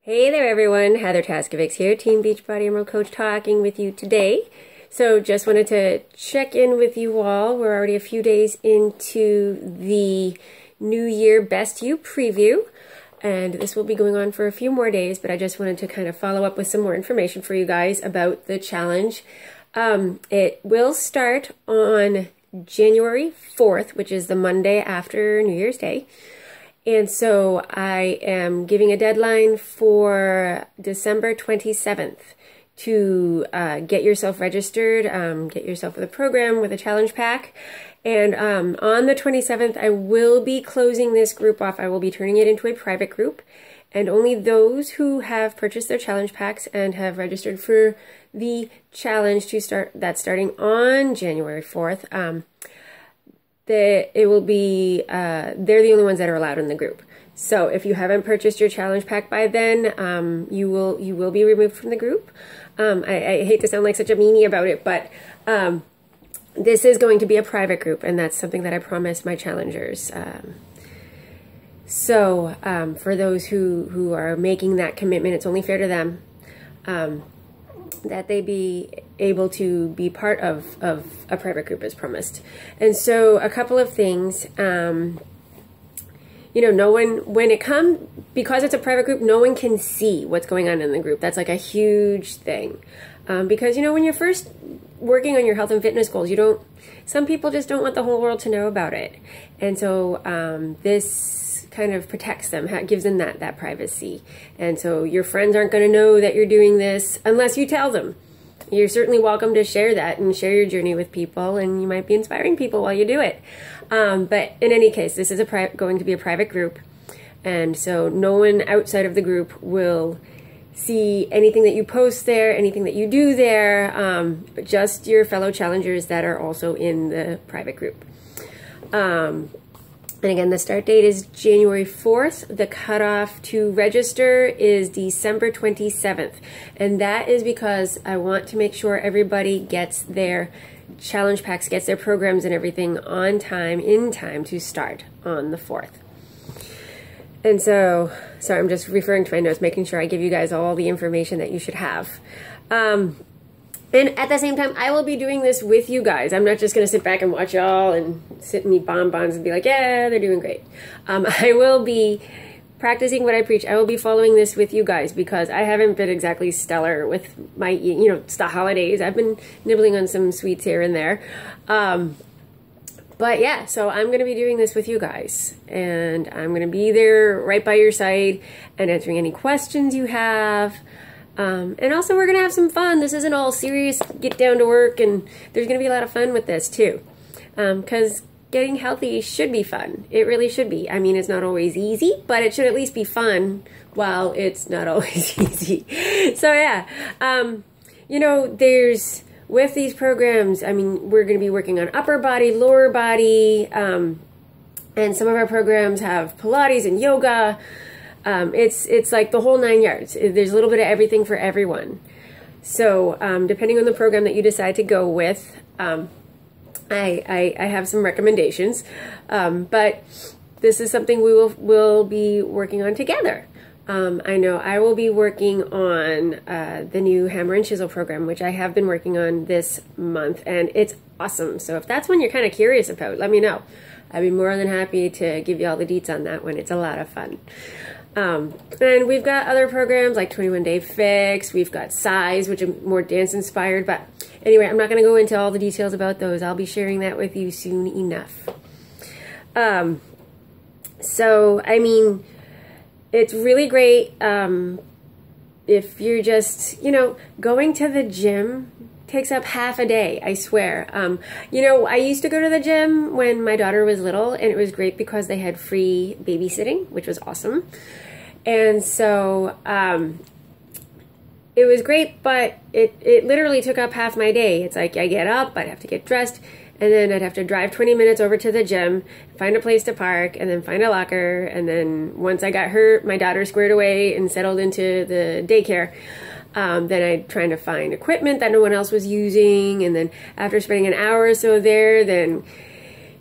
Hey there everyone, Heather here, Team Beachbody Emerald Coach talking with you today. So just wanted to check in with you all. We're already a few days into the New Year Best You preview, and this will be going on for a few more days, but I just wanted to kind of follow up with some more information for you guys about the challenge. It will start on January 4th, which is the Monday after New Year's Day. And so I am giving a deadline for December 27th to get yourself registered, get yourself with a program, with a challenge pack. And on the 27th, I will be closing this group off. I will be turning it into a private group. And only those who have purchased their challenge packs and have registered for the challenge to start, that's starting on January 4th, it will be, they're the only ones that are allowed in the group. So if you haven't purchased your challenge pack by then, you will be removed from the group. I hate to sound like such a meanie about it, but this is going to be a private group, and that's something that I promised my challengers. For those who are making that commitment, it's only fair to them that they be able to be part of a private group as promised. And so a couple of things, you know, when it comes, because it's a private group, no one can see what's going on in the group. That's like a huge thing. Because, you know, when you're first working on your health and fitness goals, some people just don't want the whole world to know about it. And so this kind of protects them, gives them that privacy. And so your friends aren't going to know that you're doing this unless you tell them. You're certainly welcome to share that and share your journey with people, and you might be inspiring people while you do it. But in any case, this is going to be a private group, and so no one outside of the group will see anything that you post there, anything that you do there, just your fellow challengers that are also in the private group. And again, the start date is January 4th. The cutoff to register is December 27th. And that is because I want to make sure everybody gets their challenge packs, gets their programs and everything on time, in time to start on the 4th. And so, sorry, I'm just referring to my notes, making sure I give you guys all the information that you should have. And at the same time, I will be doing this with you guys. I'm not just going to sit back and watch y'all and sit and eat bonbons and be like, yeah, they're doing great. I will be practicing what I preach. I will be following this with you guys because I haven't been exactly stellar with my, you know, it's the holidays. I've been nibbling on some sweets here and there. But yeah, so I'm going to be doing this with you guys, and I'm going to be there right by your side and answering any questions you have. And also we're going to have some fun. This isn't all serious, get down to work, and there's going to be a lot of fun with this too. Because getting healthy should be fun. It really should be. I mean, it's not always easy, but it should at least be fun while it's not always easy. So yeah, you know, with these programs, I mean, we're going to be working on upper body, lower body, and some of our programs have Pilates and yoga. It's like the whole 9 yards. There's a little bit of everything for everyone. So depending on the program that you decide to go with, I have some recommendations. But this is something we'll be working on together. I know I will be working on the new Hammer and Chisel program, which I have been working on this month, and it's awesome. So if that's one you're kind of curious about, let me know. I'd be more than happy to give you all the deets on that one. It's a lot of fun. And we've got other programs like 21 Day Fix. We've got Size, which are more dance inspired. But anyway, I'm not going to go into all the details about those. I'll be sharing that with you soon enough. So, I mean, it's really great if you're just, you know, going to the gym takes up half a day, I swear. You know, I used to go to the gym when my daughter was little, and it was great because they had free babysitting, which was awesome. And so it was great, but it literally took up half my day. It's like I get up, I'd have to get dressed, and then I'd have to drive 20 minutes over to the gym, find a place to park, and then find a locker. And then once I got my daughter squared away and settled into the daycare, then I'd try to find equipment that no one else was using. And then after spending an hour or so there, then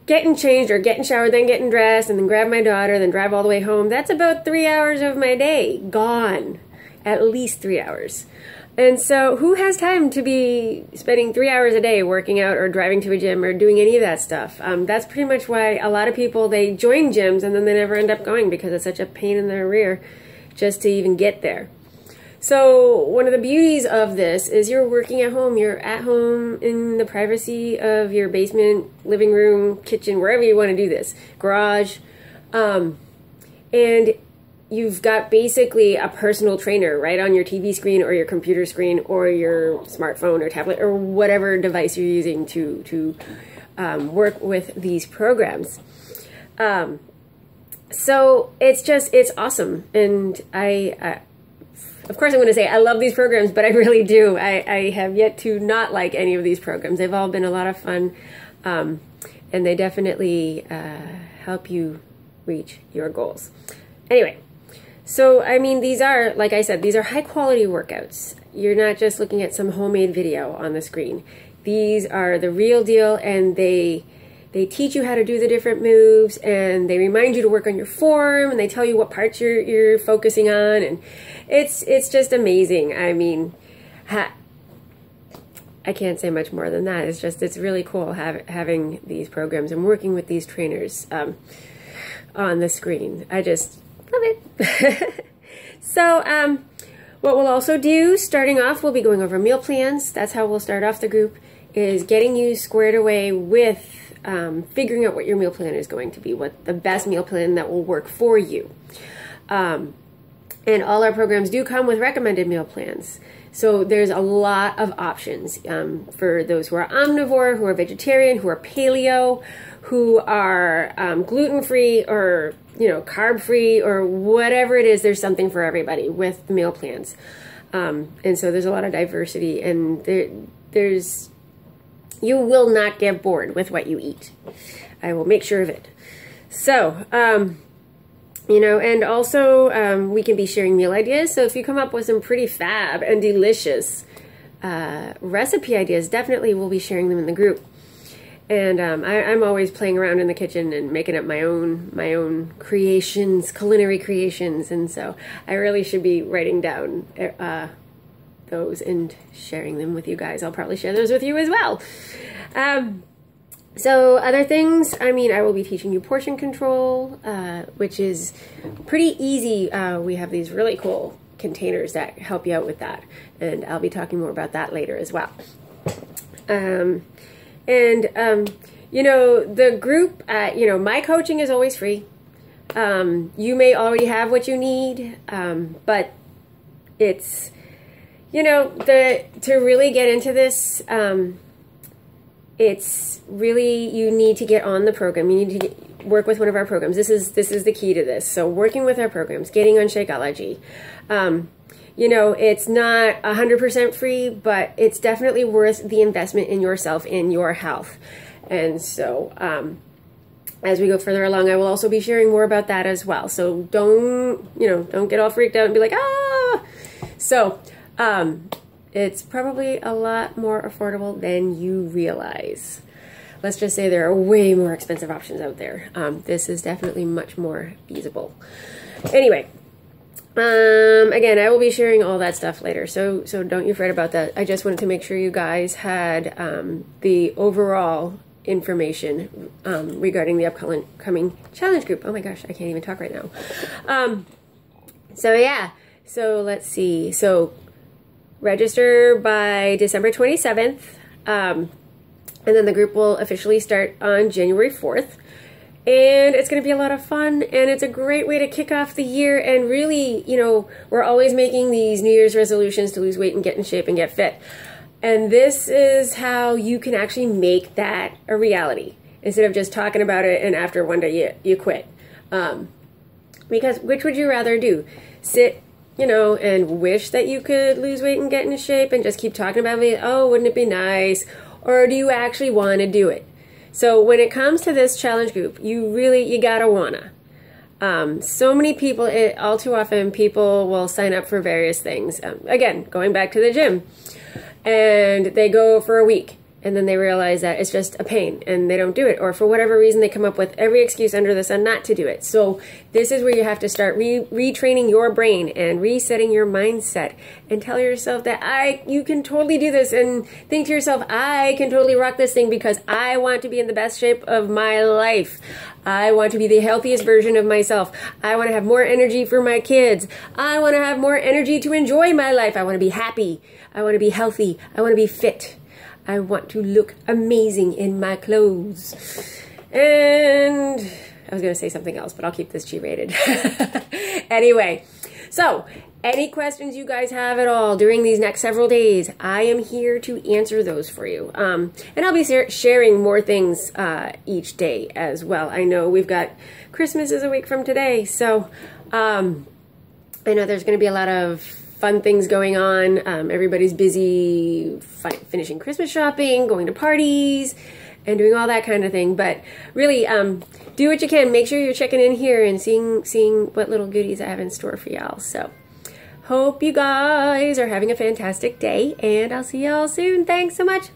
getting changed or getting showered, then getting dressed, and then grab my daughter, then drive all the way home. That's about 3 hours of my day gone. at least 3 hours. And so who has time to be spending 3 hours a day working out or driving to a gym or doing any of that stuff? That's pretty much why a lot of people, they join gyms and then they never end up going because it's such a pain in the rear just to even get there. So one of the beauties of this is you're working at home. You're at home in the privacy of your basement, living room, kitchen, wherever you want to do this, garage. And you've got basically a personal trainer right on your TV screen or your computer screen or your smartphone or tablet or whatever device you're using to work with these programs. So it's awesome. And of course I'm going to say I love these programs, but I really do. I have yet to not like any of these programs. They've all been a lot of fun, and they definitely help you reach your goals. Anyway, so I mean, these are, like I said, these are high quality workouts. You're not just looking at some homemade video on the screen. These are the real deal, and they teach you how to do the different moves, and they remind you to work on your form, and they tell you what parts you're focusing on, and it's just amazing. I mean, I can't say much more than that. It's really cool having these programs and working with these trainers on the screen. I just love it. So what we'll also do, starting off, we'll be going over meal plans. That's how we'll start off the group, is getting you squared away with figuring out what your meal plan is going to be, what the best meal plan that will work for you. And all our programs do come with recommended meal plans. So there's a lot of options for those who are omnivore, who are vegetarian, who are paleo, who are gluten-free or carb-free or whatever it is. There's something for everybody with the meal plans. And so there's a lot of diversity, and you will not get bored with what you eat. I will make sure of it. So, and also we can be sharing meal ideas. So if you come up with some pretty fab and delicious recipe ideas, definitely we'll be sharing them in the group. And I'm always playing around in the kitchen and making up my own creations, culinary creations. And so I really should be writing down those and sharing them with you guys. I'll probably share those with you as well. So other things, I mean, I will be teaching you portion control, which is pretty easy. We have these really cool containers that help you out with that, and I'll be talking more about that later as well. The group, my coaching is always free. You may already have what you need, but it's, to really get into this, it's really, you need to get on the program. You need to work with one of our programs. This is the key to this. So working with our programs, getting on Shakeology. It's not 100% free, but it's definitely worth the investment in yourself, in your health. And so, as we go further along, I will also be sharing more about that as well. So don't get all freaked out and be like, ah! So, it's probably a lot more affordable than you realize. Let's just say there are way more expensive options out there. This is definitely much more feasible. Anyway, again, I will be sharing all that stuff later, so don't you fret about that. I just wanted to make sure you guys had the overall information regarding the upcoming challenge group. Oh my gosh, I can't even talk right now. So yeah, so let's see. So register by December 27th, and then the group will officially start on January 4th. And it's going to be a lot of fun, and it's a great way to kick off the year. And really, we're always making these New Year's resolutions to lose weight and get in shape and get fit. And this is how you can actually make that a reality, instead of just talking about it and after one day you quit. Because which would you rather do? Sit, and wish that you could lose weight and get into shape and just keep talking about it? Oh, wouldn't it be nice? Or do you actually want to do it? So when it comes to this challenge group, you gotta wanna. So many people, all too often, people will sign up for various things. Again, going back to the gym, and they go for a week, and then they realize that it's just a pain and they don't do it, or for whatever reason they come up with every excuse under the sun not to do it. So this is where you have to start retraining your brain and resetting your mindset, and tell yourself that you can totally do this, and think to yourself, I can totally rock this thing because I want to be in the best shape of my life. I want to be the healthiest version of myself. I want to have more energy for my kids. I want to have more energy to enjoy my life. I want to be happy. I want to be healthy. I want to be fit. I want to look amazing in my clothes. And I was going to say something else, but I'll keep this G-rated. Anyway, so any questions you guys have at all during these next several days, I am here to answer those for you. And I'll be sharing more things each day as well. I know we've got Christmas is a week from today, so I know there's going to be a lot of fun things going on. Everybody's busy finishing Christmas shopping, going to parties, and doing all that kind of thing. But really, do what you can. Make sure you're checking in here and seeing what little goodies I have in store for y'all. So hope you guys are having a fantastic day, and I'll see y'all soon. Thanks so much.